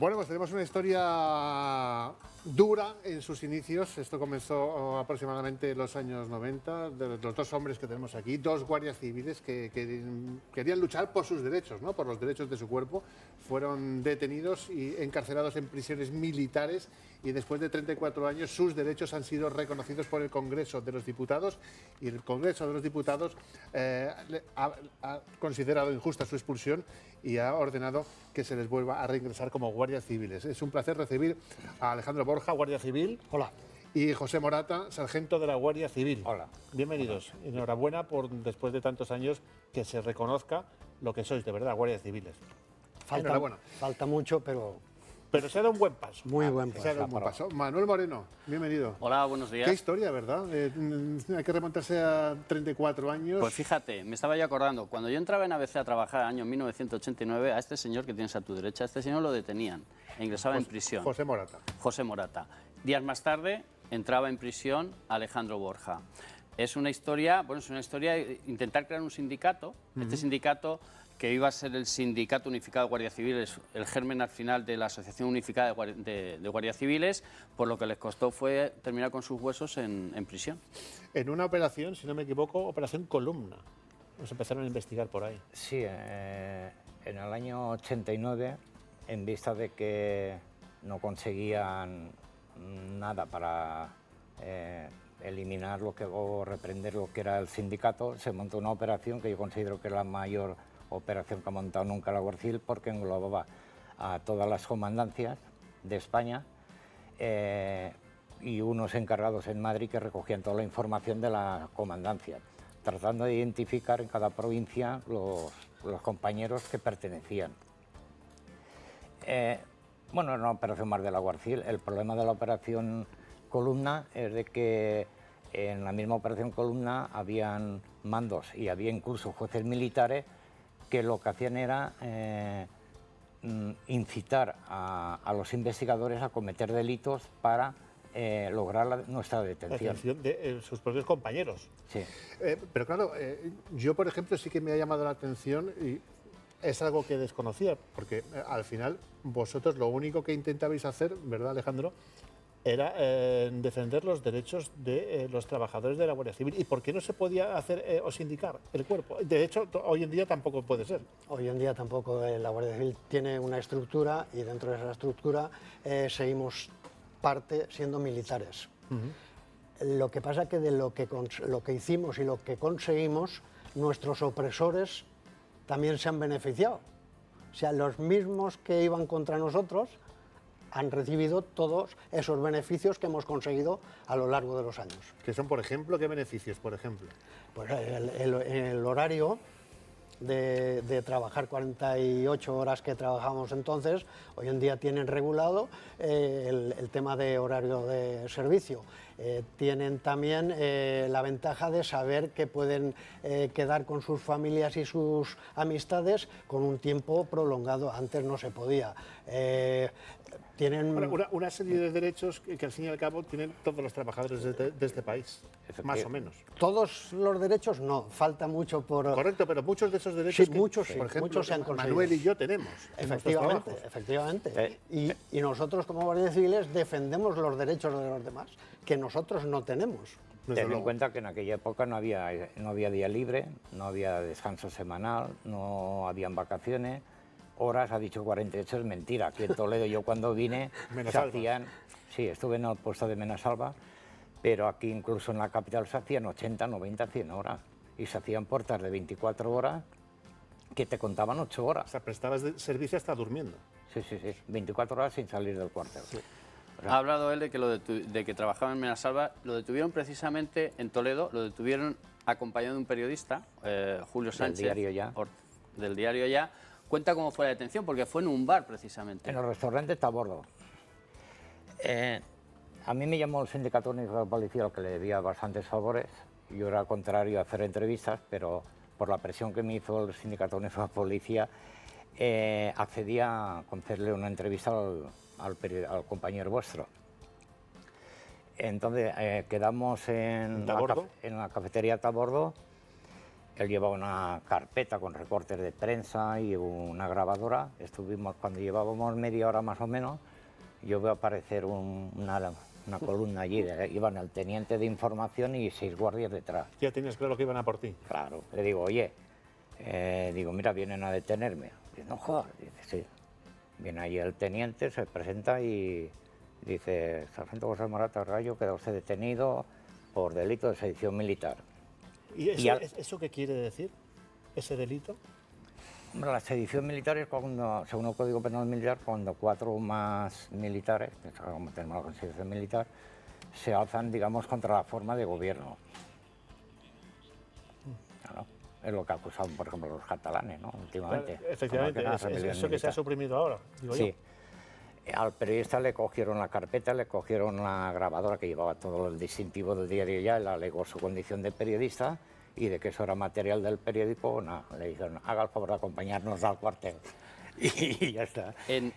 Bueno, pues tenemos una historia dura en sus inicios. Esto comenzó aproximadamente en los años 90, de los dos hombres que tenemos aquí, dos guardias civiles que querían luchar por sus derechos, ¿no? Por los derechos de su cuerpo. Fueron detenidos y encarcelados en prisiones militares y después de 34 años sus derechos han sido reconocidos por el Congreso de los Diputados y el Congreso de los Diputados ha considerado injusta su expulsión y ha ordenado que se les vuelva a reingresar como guardias civiles. Es un placer recibir a Alejandro Borja, guardia civil. Hola. Y José Morata, sargento de la Guardia Civil. Hola. Bienvenidos. Hola. Enhorabuena por, después de tantos años, que se reconozca lo que sois de verdad, guardias civiles. Falta mucho, pero se ha dado un buen paso. Muy buen paso. Se ha dado un buen paso. Manuel Moreno, bienvenido. Hola, buenos días. Qué historia, ¿verdad? Hay que remontarse a 34 años. Pues fíjate, me estaba yo acordando, cuando yo entraba en ABC a trabajar, año 1989, a este señor que tienes a tu derecha, a este señor lo detenían e ingresaba en prisión. José Morata. José Morata. Días más tarde entraba en prisión Alejandro Borja. Es una historia, intentar crear un sindicato. Este sindicato, que iba a ser el Sindicato Unificado de Guardias Civiles, el germen al final de la Asociación Unificada de Guardias Civiles, por lo que les costó fue terminar con sus huesos en prisión. En una operación, si no me equivoco, Operación Columna. Nos empezaron a investigar por ahí. Sí, en el año 89, en vista de que no conseguían nada para eliminar o reprender lo que era el sindicato, se montó una operación que yo considero que es la mayor operación que ha montado nunca la Guardia Civil, porque englobaba a todas las comandancias de España y unos encargados en Madrid que recogían toda la información de la comandancia, tratando de identificar en cada provincia los compañeros que pertenecían. Bueno, era una operación más de la Guardia Civil. El problema de la operación Columna es de que en la misma operación Columna habían mandos y había incluso jueces militares que lo que hacían era incitar a los investigadores a cometer delitos para lograr nuestra detención. La detención de sus propios compañeros. Sí. Pero claro, yo por ejemplo sí que me ha llamado la atención y es algo que desconocía, porque al final vosotros lo único que intentabais hacer, ¿verdad, Alejandro?, era defender los derechos de los trabajadores de la Guardia Civil. ¿Y por qué no se podía hacer o sindicar el cuerpo? De hecho, hoy en día tampoco puede ser. Hoy en día tampoco. La Guardia Civil tiene una estructura y dentro de esa estructura seguimos parte siendo militares. Lo que pasa es que de lo que hicimos y lo que conseguimos, nuestros opresores también se han beneficiado. O sea, los mismos que iban contra nosotros han recibido todos esos beneficios que hemos conseguido a lo largo de los años. ¿Qué son, por ejemplo? ¿Qué beneficios, por ejemplo? Pues el horario de trabajar 48 horas que trabajamos entonces, hoy en día tienen regulado el tema de horario de servicio. Tienen también la ventaja de saber que pueden quedar con sus familias y sus amistades con un tiempo prolongado. Antes no se podía. Tienen una serie de derechos que al fin y al cabo tienen todos los trabajadores de este país, más o menos. Todos los derechos no, falta mucho por... Correcto, pero muchos de esos derechos, sí, muchos, por ejemplo, muchos se han conseguido. Manuel y yo tenemos. Efectivamente. Y nosotros como guardias civiles defendemos los derechos de los demás, que nosotros no tenemos. Ten en cuenta que en aquella época no había día libre, no había descanso semanal, no habían vacaciones. Horas, ha dicho 48, es mentira. Aquí en Toledo, yo cuando vine, se hacían... Sí, estuve en el puesto de Menasalva, pero aquí incluso en la capital se hacían 80, 90, 100 horas. Y se hacían puertas de 24 horas que te contaban 8 horas. O sea, prestabas servicio hasta durmiendo. Sí, 24 horas sin salir del cuartel. Sí. Ha hablado él de que trabajaba en Menasalva. Lo detuvieron precisamente en Toledo, lo detuvieron acompañado de un periodista, Julio Sánchez. Del diario Ya. Cuenta cómo fue la detención, porque fue en un bar, precisamente. En el restaurante Tabordo. A mí me llamó el Sindicato Único de Policía, al que le debía bastantes favores. Yo era contrario a hacer entrevistas, pero por la presión que me hizo el Sindicato Único de Policía, accedí a concederle una entrevista al compañero vuestro. Entonces quedamos en la cafetería Tabordo Él llevaba una carpeta con recortes de prensa y una grabadora. Estuvimos, cuando llevábamos media hora más o menos, yo veo aparecer una columna allí. Iban el teniente de información y 6 guardias detrás. Ya tenías claro que iban a por ti. Claro. Le digo, oye, digo, mira, vienen a detenerme. Dice, no jodas. Dice, sí. Viene allí el teniente, se presenta y dice, sargento José Morata Rayo, queda usted detenido por delito de sedición militar. ¿Y eso qué quiere decir, ese delito? Hombre, la sedición militar es cuando, según el Código Penal Militar, cuando 4 o más militares, como tenemos la Constitución militar, se alzan, digamos, contra la forma de gobierno. Claro, es lo que acusaban, por ejemplo, los catalanes, ¿no? Últimamente. Efectivamente, eso que se ha suprimido ahora, digo yo. Sí. Al periodista le cogieron la carpeta, le cogieron la grabadora que llevaba todo el distintivo del diario ya, él alegó su condición de periodista y de que eso era material del periódico, no, le dijeron, haga el favor de acompañarnos al cuartel. Y ya está. Él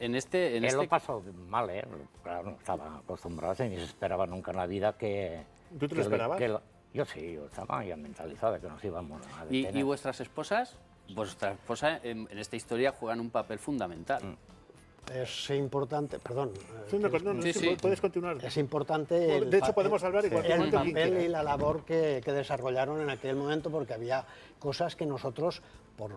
lo pasó mal, ¿eh? Claro, no estaba acostumbrado y ni se esperaba nunca en la vida que... ¿Tú te lo esperabas? Yo sí, yo estaba ya mentalizado de que nos íbamos a detener. ¿Y vuestras esposas? Vuestras esposas en esta historia juegan un papel fundamental. Es importante, perdón. Sí. Puedes continuar. Es importante. De hecho, podemos hablar igual el papel y la labor que desarrollaron en aquel momento, porque había cosas que nosotros,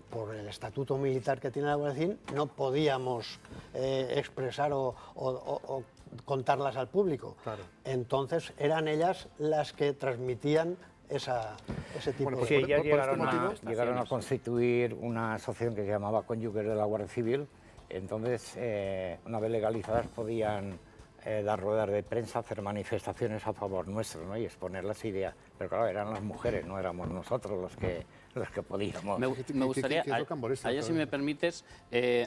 por el estatuto militar que tiene la Guardia Civil, no podíamos expresar o contarlas al público. Claro. Entonces, eran ellas las que transmitían ese tipo de... Sí, ellas llegaron a constituir una asociación que se llamaba Cónyuges de la Guardia Civil. Entonces, una vez legalizadas, podían dar ruedas de prensa, hacer manifestaciones a favor nuestro, ¿no? Y exponer las ideas. Pero claro, eran las mujeres, no éramos nosotros los que podíamos. Me gustaría, ayer, si me permites,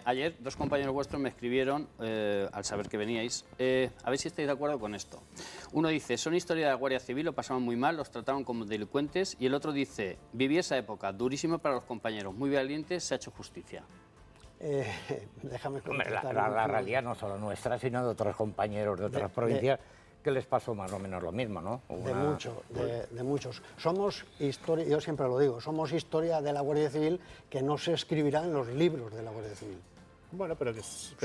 ayer 2 compañeros vuestros me escribieron, al saber que veníais, a ver si estáis de acuerdo con esto. Uno dice, son historia de la Guardia Civil, lo pasaban muy mal, los trataban como delincuentes, y el otro dice, viví esa época, durísimo para los compañeros, muy valientes, se ha hecho justicia. Déjame contestar. La realidad no solo nuestra, sino de otros compañeros de otras provincias que les pasó más o menos lo mismo, ¿no? De muchos. Somos historia, yo siempre lo digo, somos historia de la Guardia Civil que no se escribirá en los libros de la Guardia Civil. Bueno, pero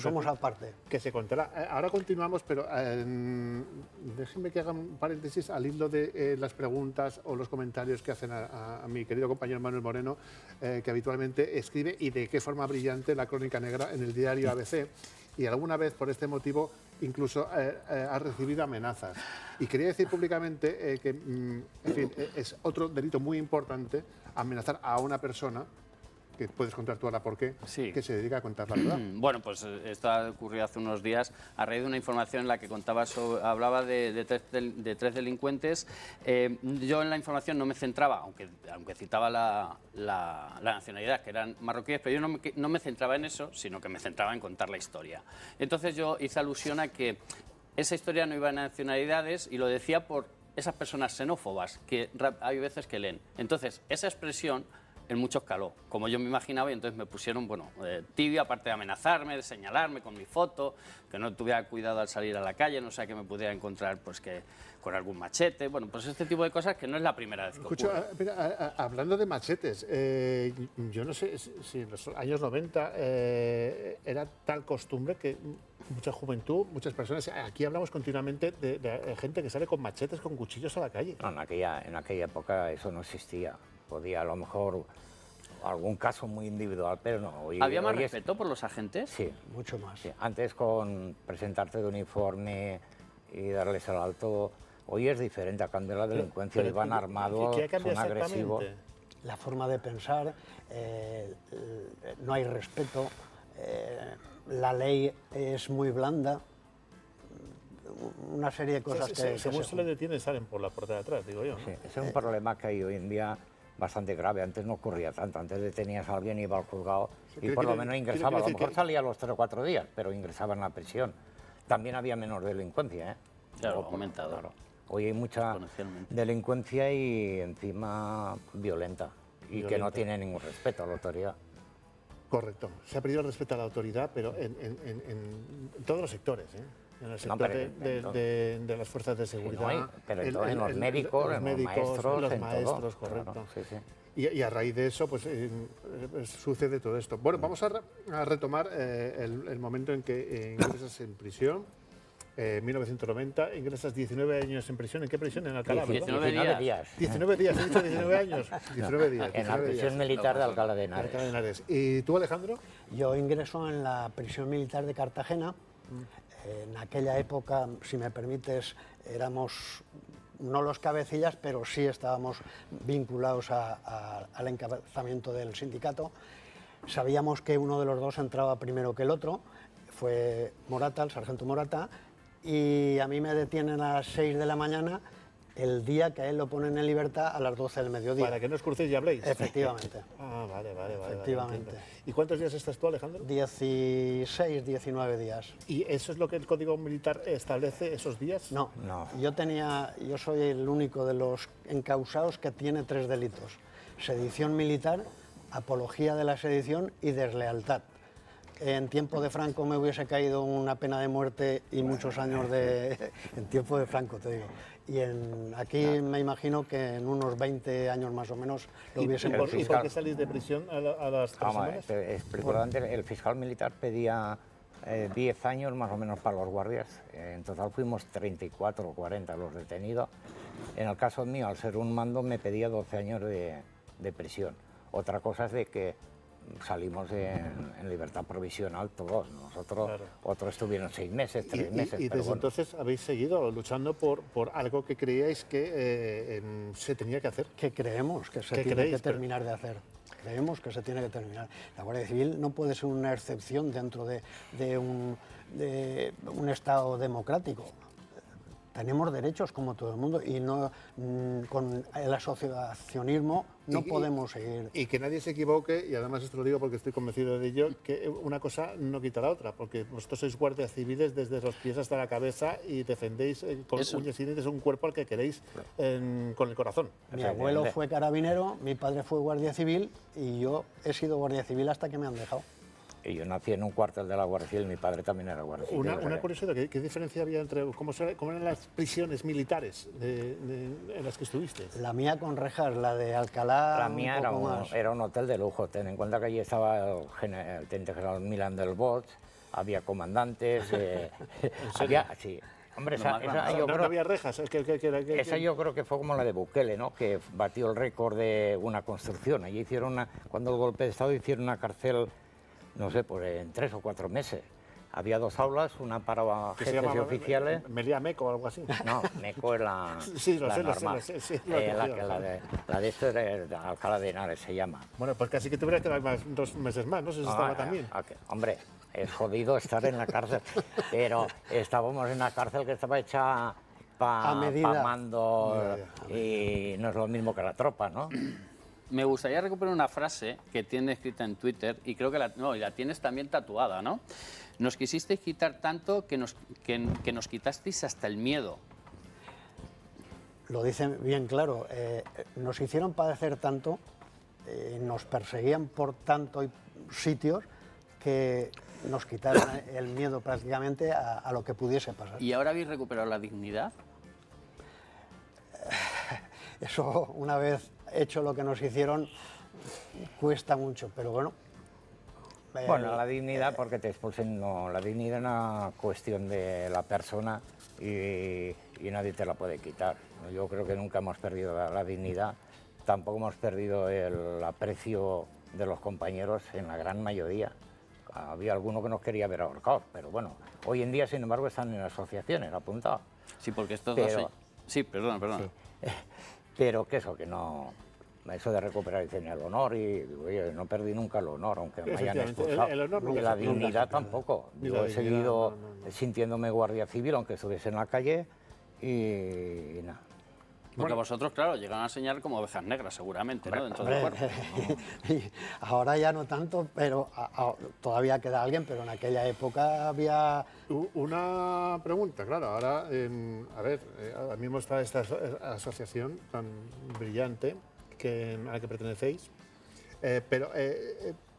somos aparte. Que se contará. Ahora continuamos, pero déjenme que haga un paréntesis al hilo de las preguntas o los comentarios que hacen a mi querido compañero Manuel Moreno, que habitualmente escribe y de qué forma brillante la crónica negra en el diario ABC. Y alguna vez, por este motivo, incluso ha recibido amenazas. Y quería decir públicamente que, en fin, es otro delito muy importante amenazar a una persona, que puedes contar tú ahora por qué, sí, que se dedica a contar la verdad. Bueno, pues esto ha ocurrido hace unos días a raíz de una información en la que hablaba de 3 delincuentes. Yo en la información no me centraba, aunque citaba la nacionalidad, que eran marroquíes, pero yo no me centraba en eso, sino que me centraba en contar la historia. Entonces yo hice alusión a que esa historia no iba a nacionalidades y lo decía por esas personas xenófobas que hay veces que leen. Entonces, esa expresión en muchos caló, como yo me imaginaba, y entonces me pusieron, bueno, tibio, aparte de amenazarme, de señalarme con mi foto, que no tuviera cuidado al salir a la calle, no sé, que me pudiera encontrar pues que con algún machete, bueno, pues este tipo de cosas que no es la primera vez que ocurre. Hablando de machetes, yo no sé si en los años 90 era tal costumbre que mucha juventud, muchas personas, aquí hablamos continuamente de gente que sale con machetes, con cuchillos a la calle. No, en aquella época eso no existía. Podía a lo mejor algún caso muy individual, pero no. ¿Había más respeto por los agentes? Sí. Mucho más. Sí. Antes con presentarte de uniforme y darles el alto, hoy es diferente, ha cambiado la delincuencia, y van armados, son agresivos. La forma de pensar, no hay respeto, la ley es muy blanda, una serie de cosas que... Según se le detiene, salen por la puerta de atrás, digo yo, ¿no? Sí, ese es un problema que hay hoy en día bastante grave. Antes no ocurría tanto. Antes detenías a alguien, iba al juzgado y por lo menos ingresaba. A lo mejor salía a los 3 o 4 días, pero ingresaba en la prisión. También había menor delincuencia, ¿eh? Claro, aumentado. Claro. Hoy hay mucha delincuencia y encima violenta. Y que no tiene ningún respeto a la autoridad. Correcto. Se ha perdido el respeto a la autoridad, pero en todos los sectores, ¿eh? En el sector de las fuerzas de seguridad, pero en los médicos, en los maestros, correcto. Claro, sí. Y a raíz de eso, pues sucede todo esto. Bueno, vamos a retomar el momento en que ingresas en prisión. 1990, ingresas 19 años en prisión. ¿En qué prisión? En Alcalá, ¿verdad? 19 días. 19 días, he dicho 19 años. 19 días. En la prisión militar de Alcalá de Henares. Alcalá de Henares. ¿Y tú, Alejandro? Yo ingreso en la prisión militar de Cartagena. En aquella época, si me permites, éramos no los cabecillas, pero sí estábamos vinculados al encabezamiento del sindicato. Sabíamos que uno de los dos entraba primero que el otro, fue Morata, el sargento Morata, y a mí me detienen a las 6 de la mañana el día que a él lo ponen en libertad a las 12 del mediodía. Para que no os crucéis y habléis. Efectivamente. Ah, vale. Efectivamente. Vale, ¿y cuántos días estás tú, Alejandro? 16, 19 días. ¿Y eso es lo que el Código Militar establece, esos días? No. Yo soy el único de los encausados que tiene 3 delitos: sedición militar, apología de la sedición y deslealtad. En tiempo de Franco me hubiese caído una pena de muerte y muchos años en tiempo de Franco, te digo. Y aquí me imagino que en unos 20 años más o menos lo hubiesen ¿Y por qué salís de prisión a las 3 semanas? El fiscal militar pedía 10 años más o menos para los guardias. En total fuimos 34 o 40 los detenidos. En el caso mío, al ser un mando, me pedía 12 años de prisión. Otra cosa es de que salimos en libertad provisional todos. Nosotros, claro. Otros estuvieron 6 meses, 3 meses. Y desde entonces habéis seguido luchando por algo que creíais que se tenía que hacer. Que creemos que se tiene que terminar de hacer. Creemos que se tiene que terminar. La Guardia Civil no puede ser una excepción dentro de un Estado democrático. Tenemos derechos como todo el mundo y no con el asociacionismo no podemos seguir. Y que nadie se equivoque, y además esto lo digo porque estoy convencido de ello, que una cosa no quita la otra, porque vosotros sois guardias civiles desde los pies hasta la cabeza y defendéis con uñas y dientes un cuerpo al que queréis con el corazón. Mi abuelo fue carabinero, mi padre fue guardia civil y yo he sido guardia civil hasta que me han dejado. Y yo nací en un cuartel de la Guardia Civil, mi padre también era guardia civil. Una curiosidad, ¿qué diferencia había entre cómo eran las prisiones militares en las que estuviste? La mía con rejas, la de Alcalá. La mía era un hotel de lujo. Ten en cuenta que allí estaba el teniente general Milán del Bosch, había comandantes, había, sí. Hombre, no había rejas. Esa yo creo que fue como la de Bukele, ¿no? Que batió el récord de una construcción. Allí hicieron cuando el golpe de Estado hicieron una cárcel, no sé, pues en 3 o 4 meses. Había 2 aulas, una para jefes y oficiales. ¿Melía Meco o algo así? No, Meco es la, sí, la normal. La de esto era Alcalá de Henares, se llama. Bueno, pues casi que tuvieras que dar 2 meses más, no sé si estaba también. Hombre, es jodido estar en la cárcel, pero estábamos en una cárcel que estaba hecha para mando y no es lo mismo que la tropa, ¿no? Me gustaría recuperar una frase que tiene escrita en Twitter y creo que la tienes también tatuada, ¿no? Nos quisisteis quitar tanto que nos quitasteis hasta el miedo. Lo dicen bien claro. Nos hicieron padecer tanto, nos perseguían por tantos sitios que nos quitaron el miedo prácticamente a lo que pudiese pasar. ¿Y ahora habéis recuperado la dignidad? Eso, una vez hecho lo que nos hicieron, cuesta mucho, pero bueno. Bueno, la dignidad, porque te expulsen, no. La dignidad es una cuestión de la persona y nadie te la puede quitar. Yo creo que nunca hemos perdido la dignidad, tampoco hemos perdido el aprecio de los compañeros en la gran mayoría. Había alguno que nos quería ver ahorcados, pero bueno, hoy en día, sin embargo, están en asociaciones apuntados. Sí, porque estos dos... Sí, perdona. Sí. Pero que no... Eso de recuperar dicen el honor y oye, no perdí nunca el honor, aunque me hayan expulsado. El honor y la dignidad tampoco. Yo he seguido sintiéndome guardia civil, aunque estuviese en la calle y nada. Porque vosotros, claro, llegan a enseñar como ovejas negras, seguramente, ¿no? Dentro del cuerpo. Ahora ya no tanto, pero todavía queda alguien, pero en aquella época había... Una pregunta, claro, ahora, a ver, ahora mismo está esta asociación tan brillante a la que pertenecéis, pero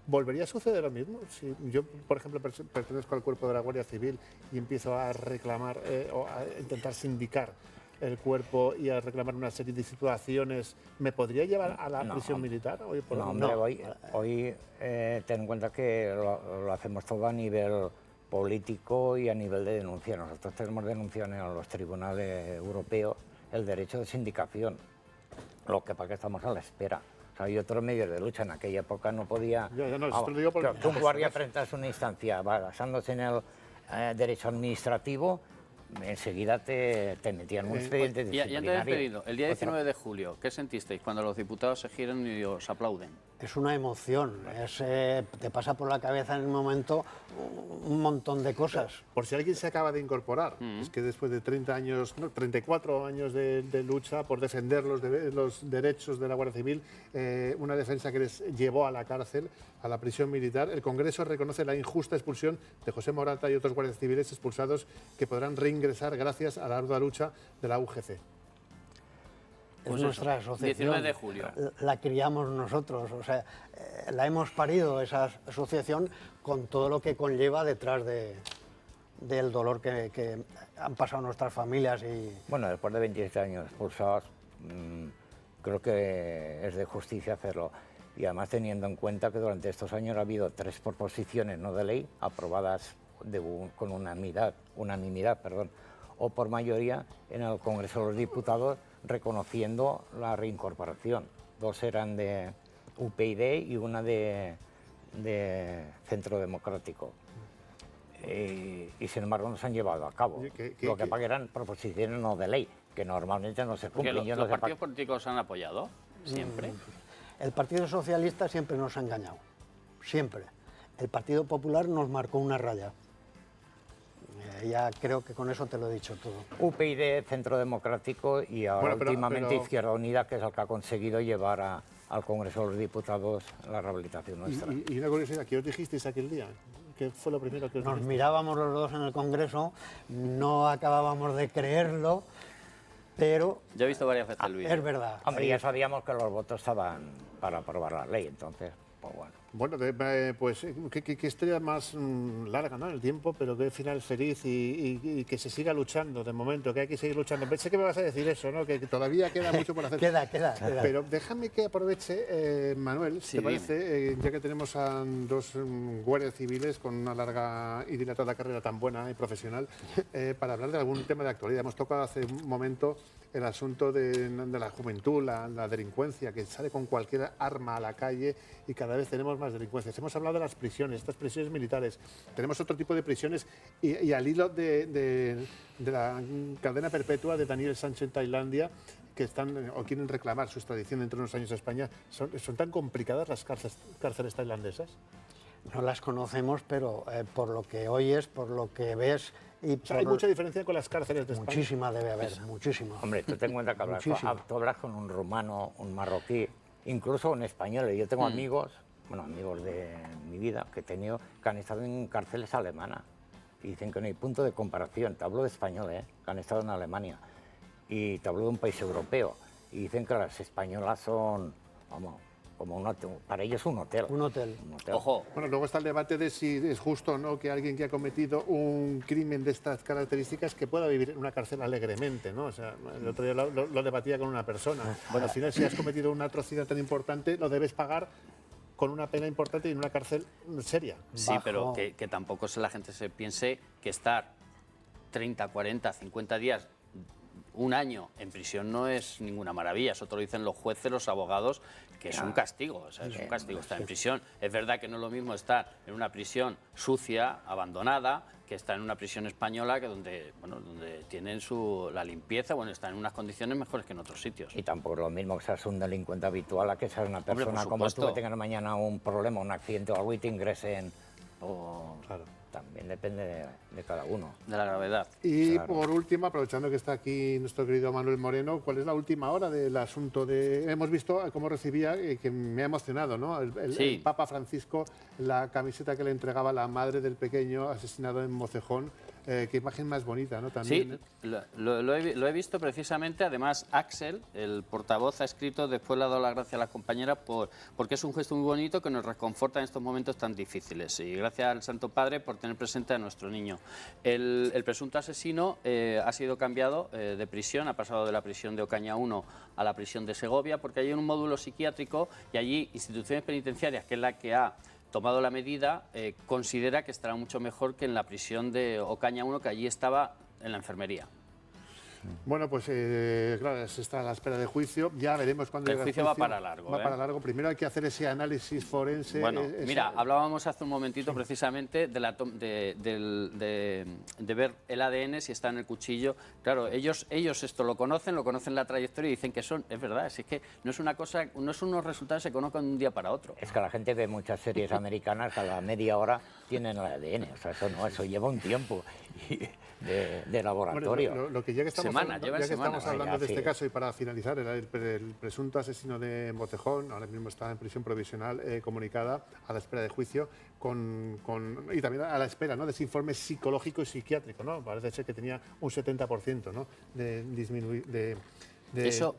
¿volvería a suceder lo mismo? Si yo, por ejemplo, pertenezco al cuerpo de la Guardia Civil y empiezo a reclamar o a intentar sindicar el cuerpo y a reclamar una serie de situaciones, ¿me podría llevar a la No, prisión militar? Hoy por No, hoy? hombre, hoy ten en cuenta que lo hacemos todo a nivel político y a nivel de denuncia. Nosotros tenemos denunciado en los tribunales europeos el derecho de sindicación, lo que pasa que estamos a la espera. O sea, hay otros medios de lucha. En aquella época no podía... Ya, no, esto lo digo porque- que un guardia presentase una instancia basándose en el derecho administrativo, enseguida te metían un expediente Y antes de disciplinario. despedido, el día 19 de julio, ¿qué sentisteis cuando los diputados se giran y os aplauden? Es una emoción, te pasa por la cabeza en el momento un montón de cosas. Por si alguien se acaba de incorporar, es que después de 30 años, no, 34 años de lucha por defender los derechos de la Guardia Civil, una defensa que les llevó a la cárcel, a la prisión militar, el Congreso reconoce la injusta expulsión de José Morata y otros guardias civiles expulsados que podrán reingresar gracias a la ardua lucha de la UGC. Es nuestra asociación. 19 de julio. La criamos nosotros, o sea, la hemos parido esa asociación con todo lo que conlleva detrás del dolor que han pasado nuestras familias. Bueno, después de 27 años expulsados, creo que es de justicia hacerlo. Y además teniendo en cuenta que durante estos años ha habido 3 proposiciones no de ley aprobadas con unanimidad, o por mayoría en el Congreso de los Diputados reconociendo la reincorporación. 2 eran de UPyD y una de Centro Democrático. Y sin embargo no se han llevado a cabo. Lo que pasa que eran proposiciones no de ley, que normalmente no se Porque cumplen. los partidos políticos han apoyado siempre. El Partido Socialista siempre nos ha engañado, siempre. El Partido Popular nos marcó una raya. Ya creo que con eso te lo he dicho todo. UPyD, Centro Democrático y ahora últimamente Izquierda Unida, que es el que ha conseguido llevar al Congreso de los Diputados la rehabilitación nuestra. Y una curiosidad, ¿qué os dijisteis aquel día? ¿Qué fue lo primero que os Nos dijisteis? mirábamos los dos en el Congreso, no acabábamos de creerlo, pero Yo he visto varias veces el vídeo. es verdad. Hombre, ya sabíamos que los votos estaban para aprobar la ley, entonces, pues bueno. Bueno, pues qué historia más larga, ¿no? En el tiempo, pero qué final feliz y que se siga luchando de momento, que hay que seguir luchando. Pensé que me vas a decir eso, ¿no? Que todavía queda mucho por hacer. Queda. Pero déjame que aproveche, Manuel, si Sí, te parece, ya que tenemos a 2 guardias civiles con una larga y dilatada carrera tan buena y profesional, para hablar de algún tema de actualidad. Hemos tocado hace un momento el asunto de la juventud, la delincuencia, que sale con cualquier arma a la calle y cada vez tenemos más delincuencias. Hemos hablado de las prisiones, estas prisiones militares. Tenemos otro tipo de prisiones y al hilo de la cadena perpetua de Daniel Sánchez en Tailandia, que están o quieren reclamar su extradición dentro de unos años a España. ¿Son tan complicadas las cárceles tailandesas? No las conocemos, pero por lo que oyes, por lo que ves... O sea, hay mucha diferencia con las cárceles de España. Muchísima debe haber, muchísima. Hombre, tú ten en cuenta que tú hablas con un rumano, un marroquí, incluso un español. Yo tengo amigos de mi vida que he tenido que han estado en cárceles alemanas y dicen que no hay punto de comparación. Te hablo de españoles, que han estado en Alemania, y te hablo de un país europeo y dicen que las españolas son, vamos, como un hotel, para ellos un hotel. Un hotel. Ojo, Bueno, luego está el debate de si es justo o no que alguien que ha cometido un crimen de estas características que pueda vivir en una cárcel alegremente, ¿no? O sea, el otro día lo debatía con una persona. Bueno, al final, si has cometido una atrocidad tan importante, lo debes pagar con una pena importante y en una cárcel seria. sí, pero que tampoco la gente se piense que estar 30, 40, 50 días, un año en prisión no es ninguna maravilla. Eso te lo dicen los jueces, los abogados, que es un castigo. O sea, es un castigo estar en prisión. Es verdad que no es lo mismo estar en una prisión sucia, abandonada, que estar en una prisión española, que donde tienen la limpieza, están en unas condiciones mejores que en otros sitios. Y tampoco es lo mismo que seas un delincuente habitual a que seas una Hombre, persona por como tú, supuesto. que tengas mañana un problema, un accidente o algo y te ingresen. Claro. También depende de cada uno. De la gravedad. Y Claro. por último, aprovechando que está aquí nuestro querido Manuel Moreno, ¿cuál es la última hora del asunto de...? Hemos visto cómo recibía, que me ha emocionado, ¿no? El Papa Francisco, la camiseta que le entregaba la madre del pequeño asesinado en Mocejón, Qué imagen más bonita, ¿no? También, Sí, lo he visto precisamente. Además, Axel, el portavoz, ha escrito: después le ha dado las gracias a las compañeras porque es un gesto muy bonito que nos reconforta en estos momentos tan difíciles. Y gracias al Santo Padre por tener presente a nuestro niño. El presunto asesino ha sido cambiado de prisión, ha pasado de la prisión de Ocaña 1 a la prisión de Segovia, porque hay un módulo psiquiátrico y allí instituciones penitenciarias, que es la que ha tomado la medida, considera que estará mucho mejor que en la prisión de Ocaña 1, que allí estaba en la enfermería. Bueno, pues claro, se está a la espera de juicio. Ya veremos cuándo llega El juicio va para largo. Va para largo. Primero hay que hacer ese análisis forense. Bueno, mira, hablábamos hace un momentito precisamente de ver el ADN si está en el cuchillo. Claro, ellos esto lo conocen la trayectoria y dicen que es verdad. Es que no es una cosa, no son unos resultados que se conozcan de un día para otro. Es que la gente ve muchas series americanas que a la media hora tienen el ADN. O sea, eso lleva un tiempo de laboratorio. Bueno, lo que ya que estamos hablando de este sí. caso, y para finalizar, el presunto asesino de Motejón ahora mismo está en prisión provisional comunicada a la espera de juicio y también a la espera, ¿no?, de ese informe psicológico y psiquiátrico, ¿no? Parece ser que tenía un 70%, ¿no?, de disminuir Eso,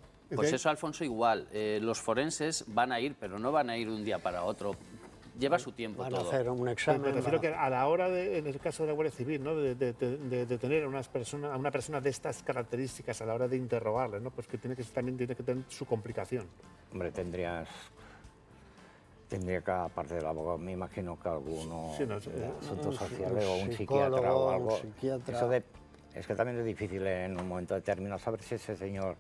Alfonso, igual. Los forenses van a ir, pero no van a ir de un día para otro. Lleva su tiempo Van todo. a hacer un examen. Me refiero que a la hora, en el caso de la Guardia Civil, ¿no?, de tener a una persona de estas características a la hora de interrogarle, ¿no?, pues que también tiene que tener su complicación. Hombre, tendría que, aparte del abogado, me imagino que alguno Sí, no, de asuntos sociales o un psicólogo, psiquiatra o algo. un psiquiatra. Eso es que también es difícil en un momento determinado saber si ese señor,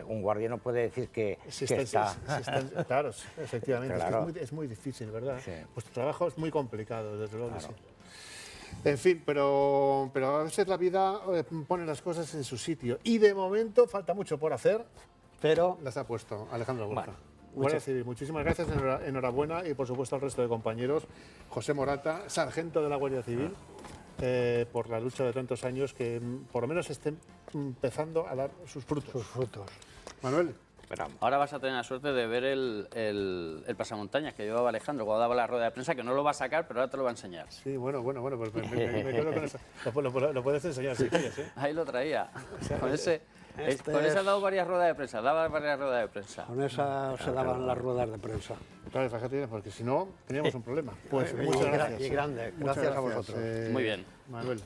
un guardia no puede decir que está. Claro, efectivamente. Claro. Es muy difícil, ¿verdad? Sí. Vuestro trabajo es muy complicado, desde luego Claro. que sí. En fin, pero a veces la vida pone las cosas en su sitio. Y de momento falta mucho por hacer. Pero Las ha puesto Alejandro Borja. Bueno, Guardia Civil, muchísimas gracias, enhorabuena, y por supuesto al resto de compañeros. José Morata, sargento de la Guardia Civil, por la lucha de tantos años, que por lo menos estén empezando a dar sus frutos. Manuel. Esperamos. Ahora vas a tener la suerte de ver el pasamontañas que llevaba Alejandro cuando daba la rueda de prensa, que no lo va a sacar, pero ahora te lo va a enseñar. Sí, bueno, pues me quedo con eso. Lo puedes enseñar si quieres, ¿eh? Ahí lo traía. Con ese ha dado varias ruedas de prensa, con esa se daban las ruedas de prensa. Claro, fíjate, porque si no, teníamos un problema. Pues muchas gracias. Y grande. Muchas Gracias a vosotros. Muy bien. Manuel.